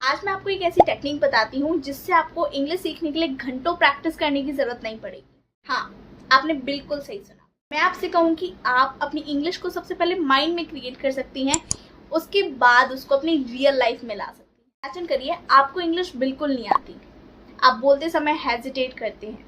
आज मैं आपको एक ऐसी टेक्निक बताती हूँ जिससे आपको इंग्लिश सीखने के लिए घंटों प्रैक्टिस करने की जरूरत नहीं पड़ेगी। हाँ, आपने बिल्कुल सही सुना। मैं आपसे कहूँ कि आप अपनी इंग्लिश को सबसे पहले माइंड में क्रिएट कर सकती हैं, उसके बाद उसको अपनी रियल लाइफ में ला सकती हैं। इमेजिन करिए आपको इंग्लिश बिल्कुल नहीं आती, आप बोलते समय हेजिटेट करते हैं,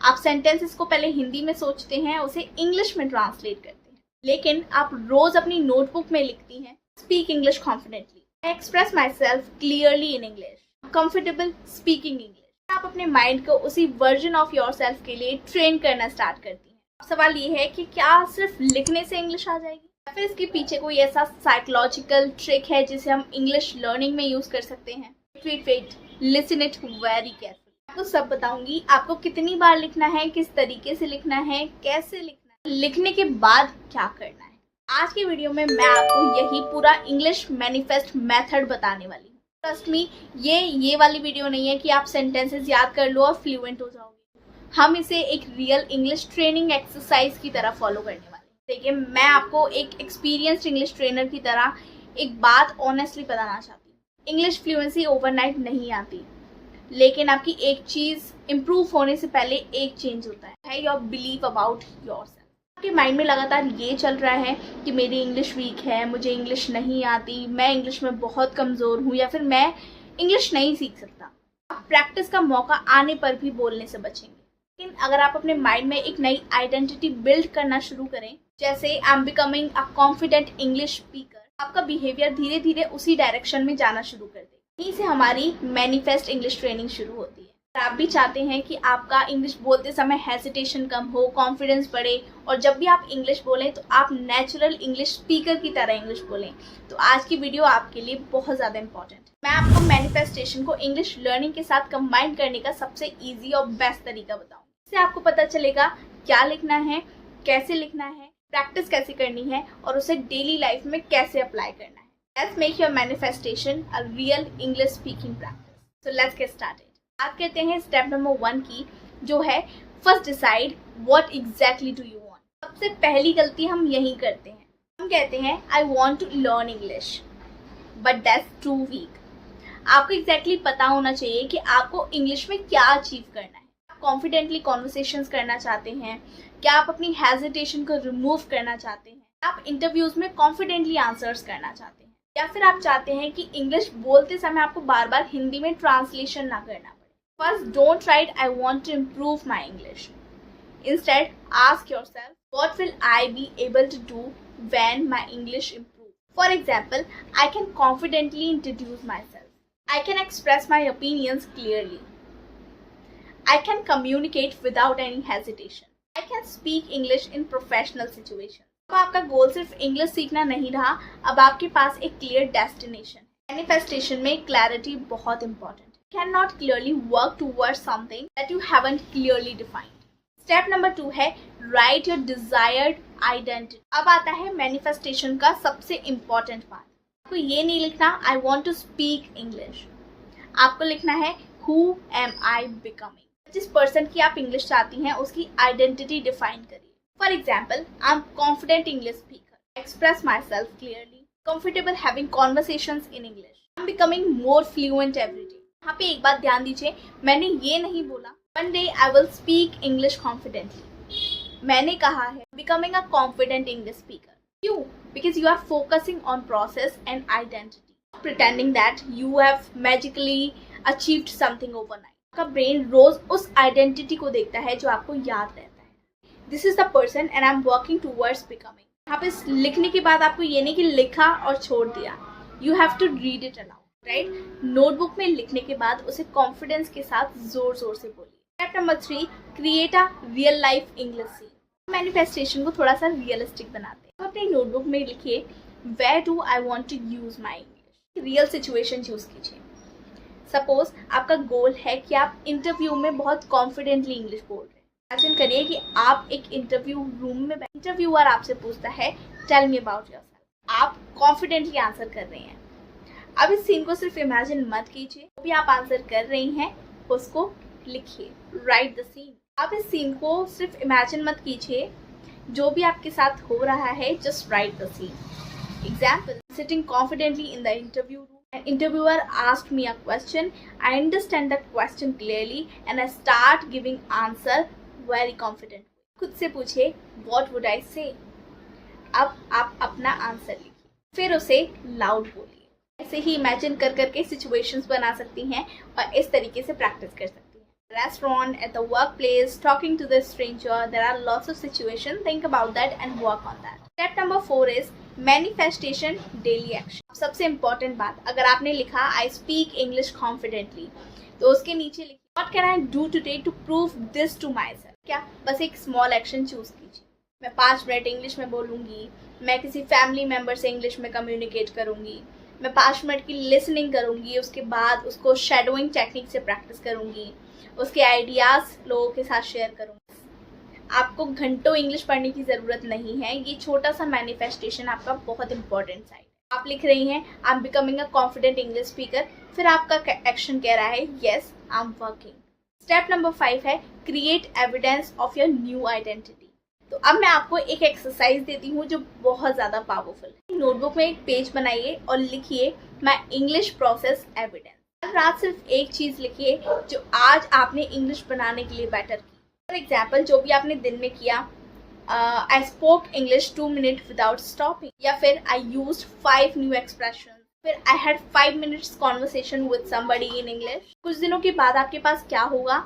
आप सेंटेंसेस को पहले हिंदी में सोचते हैं, उसे इंग्लिश में ट्रांसलेट करते हैं, लेकिन आप रोज अपनी नोटबुक में लिखती हैं, speak English confidently, I express myself clearly in English, comfortable speaking English। आप अपने माइंड को उसी वर्जन ऑफ योर सेल्फ के लिए ट्रेन करना स्टार्ट करती हैं। अब सवाल ये है कि क्या सिर्फ लिखने से इंग्लिश आ जाएगी या फिर इसके पीछे कोई ऐसा साइकोलॉजिकल ट्रिक है जिसे हम इंग्लिश लर्निंग में यूज कर सकते हैं। Wait, listen it very carefully. आपको सब बताऊंगी, आपको कितनी बार लिखना है, किस तरीके से लिखना है, कैसे लिखना है, लिखने के बाद क्या करना है। आज की वीडियो में मैं आपको यही पूरा इंग्लिश मैनिफेस्ट मेथड बताने वाली हूँ। ट्रस्ट मी, ये वाली वीडियो नहीं है कि आप सेंटेंसेस याद कर लो और फ्लुएंट हो जाओगे। हम इसे एक रियल इंग्लिश ट्रेनिंग एक्सरसाइज की तरह फॉलो करने वाले हैं। देखिए, मैं आपको एक एक्सपीरियंस्ड इंग्लिश ट्रेनर की तरह एक बात ऑनेस्टली बताना चाहती हूँ। इंग्लिश फ्लुएंसी ओवरनाइट नहीं आती, लेकिन आपकी एक चीज इम्प्रूव होने से पहले एक चेंज होता है योर बिलीव अबाउट योरसेल्फ। आपके माइंड में लगातार ये चल रहा है कि मेरी इंग्लिश वीक है, मुझे इंग्लिश नहीं आती, मैं इंग्लिश में बहुत कमज़ोर हूँ, या फिर मैं इंग्लिश नहीं सीख सकता। आप प्रैक्टिस का मौका आने पर भी बोलने से बचेंगे। लेकिन अगर आप अपने माइंड में एक नई आइडेंटिटी बिल्ड करना शुरू करें, जैसे I am becoming a confident English speaker, आपका बिहेवियर धीरे धीरे उसी डायरेक्शन में जाना शुरू कर देगा। यहीं से हमारी मैनिफेस्ट इंग्लिश ट्रेनिंग शुरू होती है। आप भी चाहते हैं कि आपका इंग्लिश बोलते समय हेजिटेशन कम हो, कॉन्फिडेंस बढ़े, और जब भी आप इंग्लिश बोलें तो आप नेचुरल इंग्लिश स्पीकर की तरह इंग्लिश बोलें, तो आज की वीडियो आपके लिए बहुत ज़्यादा इंपॉर्टेंट है। मैं आपको मैनिफेस्टेशन को इंग्लिश लर्निंग के साथ कंबाइन करने का सबसे ईजी और बेस्ट तरीका बताऊँ। इससे आपको पता चलेगा क्या लिखना है, कैसे लिखना है, प्रैक्टिस कैसे करनी है और उसे डेली लाइफ में कैसे अप्लाई करना है। Let's make your manifestation a real English speaking practice. So let's get started. बात करते हैं स्टेप नंबर 1 की, जो है first decide what exactly do you want. सबसे पहली गलती हम यही करते हैं, हम कहते हैं I want to learn English, but that's too weak. आपको एग्जैक्टली पता होना चाहिए कि आपको इंग्लिश में क्या अचीव करना है। आप कॉन्फिडेंटली कॉन्वर्सेशंस करना चाहते हैं, क्या आप अपनी हेजिटेशन को रिमूव करना चाहते हैं, आप इंटरव्यूज में कॉन्फिडेंटली आंसर्स करना चाहते हैं, या फिर आप चाहते हैं कि इंग्लिश बोलते समय आपको बार बार हिंदी में ट्रांसलेशन ना करना पड़े। First, don't write I want to improve my English. Instead, ask yourself, what will I be able to do when my English improves? For example, I can confidently introduce myself. I can express my opinions clearly. I can communicate without any hesitation. I can speak English in professional situations. अब आपका गोल सिर्फ English सीखना नहीं रहा, अब आपके पास एक clear destination. Manifestation में क्लैरिटी बहुत important. Cannot clearly work towards something that you haven't clearly defined. Step number 2 है write your desired identity. अब आता है मैनिफेस्टेशन का सबसे इम्पोर्टेंट पार्ट। आपको ये नहीं लिखना I want to speak English, आपको लिखना है who am I becoming. जिस पर्सन की आप इंग्लिश चाहती हैं उसकी आइडेंटिटी डिफाइन करिए। For example, I am confident English speaker, express my self clearly, comfortable having conversations in English, I am becoming more fluent every day. यहाँ पे एक बात ध्यान दीजिए, मैंने ये नहीं बोला one day I will speak English confidently. मैंने कहा है becoming a confident English speaker. क्यों? Because you are focusing on process and identity, pretending that you have magically achieved something overnight. आपका ब्रेन रोज उस आइडेंटिटी को देखता है जो आपको याद रहता है। This is the person and I am working towards becoming. यहाँ पे लिखने के बाद आपको ये नहीं कि लिखा और छोड़ दिया, you have to read it aloud, right? Notebook में लिखने के बाद उसे कॉन्फिडेंस के साथ जोर जोर से बोलिए। Step number 3, create a real life English scene. Manifestation को थोड़ा सा रियलिस्टिक बनाते हैं। तो अपनी नोटबुक में लिखिए where do I want to use my English. Real situation choose कीजिए। सपोज आपका गोल है कि आप इंटरव्यू में बहुत कॉन्फिडेंटली इंग्लिश बोल रहे हैं। इमेजिन करिए कि आप एक इंटरव्यू रूम में इंटरव्यूअर आपसे पूछता है टेल मी अबाउट योरसेल्फ। आप कॉन्फिडेंटली आंसर कर रहे हैं। अब इस सीन को सिर्फ इमेजिन मत कीजिए, जो भी आप आंसर कर रही हैं उसको लिखिए, राइट द सीन। अब इस सीन को सिर्फ इमेजिन मत कीजिए, जो भी आपके साथ हो रहा है just write the scene. Example, sitting confidently in the interview room, An interviewer asked me a question, I understand that question clearly and I start giving answer very confident. खुद से पूछे what would I say? अब आप अपना answer लिखिए, फिर उसे loud बोलिए। ऐसे ही इमेजिन कर करके सिचुएशंस बना सकती हैं और इस तरीके से प्रैक्टिस कर सकती हैं। Restaurant, at the workplace, talking to the stranger, there are lots of situations. Think about that and work on that. Step number 4 is manifestation daily action. सबसे इंपॉर्टेंट बात, अगर आपने लिखा आई स्पीक इंग्लिश कॉन्फिडेंटली, तो उसके नीचे लिखिए what can I do today to prove this to myself. क्या, बस एक स्मॉल एक्शन चूज कीजिए। मैं 5 मिनट इंग्लिश में बोलूँगी, मैं किसी फैमिली मेम्बर से इंग्लिश में कम्युनिकेट करूँगी, मैं 5 मिनट की लिसनिंग करूँगी, उसके बाद उसको शेडोइंग टेक्निक से प्रैक्टिस करूँगी, उसके आइडियाज़ लोगों के साथ शेयर करूँगी। आपको घंटों इंग्लिश पढ़ने की ज़रूरत नहीं है, ये छोटा सा मैनिफेस्टेशन आपका बहुत इंपॉर्टेंट साइड है। आप लिख रही हैं I am becoming a confident English speaker, फिर आपका एक्शन कह रहा है yes I am working. Step number 5 है create evidence of your new identity. तो अब मैं आपको एक एक्सरसाइज देती हूँ जो बहुत ज़्यादा पावरफुल है। नोटबुक में एक पेज बनाइए और लिखिए माई इंग्लिश प्रोसेस एविडेंस। कल रात सिर्फ एक चीज़ लिखिए जो आज आपने इंग्लिश बनाने के लिए बेटर की। फॉर एग्जाम्पल, जो भी आपने दिन में किया, I spoke English 2 minute without stopping, या फिर आई यूज्ड 5 न्यू एक्सप्रेशन, फिर I had 5 minutes conversation with somebody in English. कुछ दिनों के बाद आपके पास क्या होगा?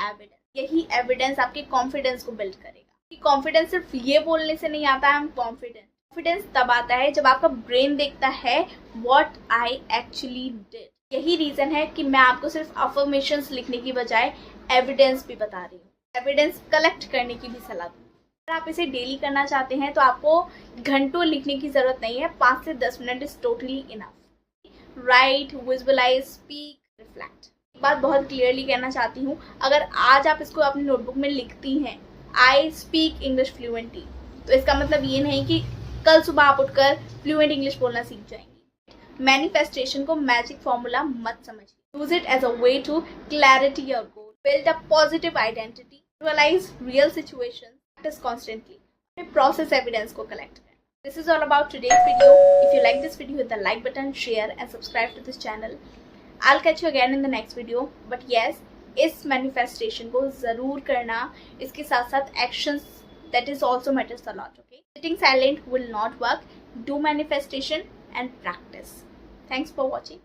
एविडेंस। यही एविडेंस आपके कॉन्फिडेंस को बिल्ड करेगा। कॉन्फिडेंस सिर्फ ये बोलने से नहीं आता है आई एम कॉन्फिडेंट। कॉन्फिडेंस तब आता है जब आपका ब्रेन देखता है व्हाट आई एक्चुअली डिड। यही रीजन है कि मैं आपको सिर्फ अफर्मेशंस लिखने की बजाय एविडेंस भी बता रही हूँ, एविडेंस कलेक्ट करने की भी सलाह दूँ। अगर आप इसे डेली करना चाहते हैं तो आपको घंटों लिखने की ज़रूरत नहीं है, 5 से 10 minute is totally enough. Write, visualize, speak, reflect. एक बात बहुत क्लियरली कहना चाहती हूँ, अगर आज आप इसको अपनी नोटबुक में लिखती हैं आई स्पीक इंग्लिश फ्लुएंटली, तो इसका मतलब ये नहीं कि कल सुबह आप उठकर फ्लुएंट इंग्लिश बोलना सीख जाएंगी। मैनिफेस्टेशन को मैजिक फॉर्मूला मत समझिए। Use it as a way to clarity your goal, build a positive identity, visualize real situations, practice constantly, and process evidence को collect करें। This is all about today's video. If you like this video, hit the like button, share and subscribe to this channel. I'll catch you again in the next video. But yes, इस manifestation को ज़रूर करना, इसके साथ साथ actions that is also matters a lot. Okay, sitting silent will not work. Do manifestation and practice. Thanks for watching.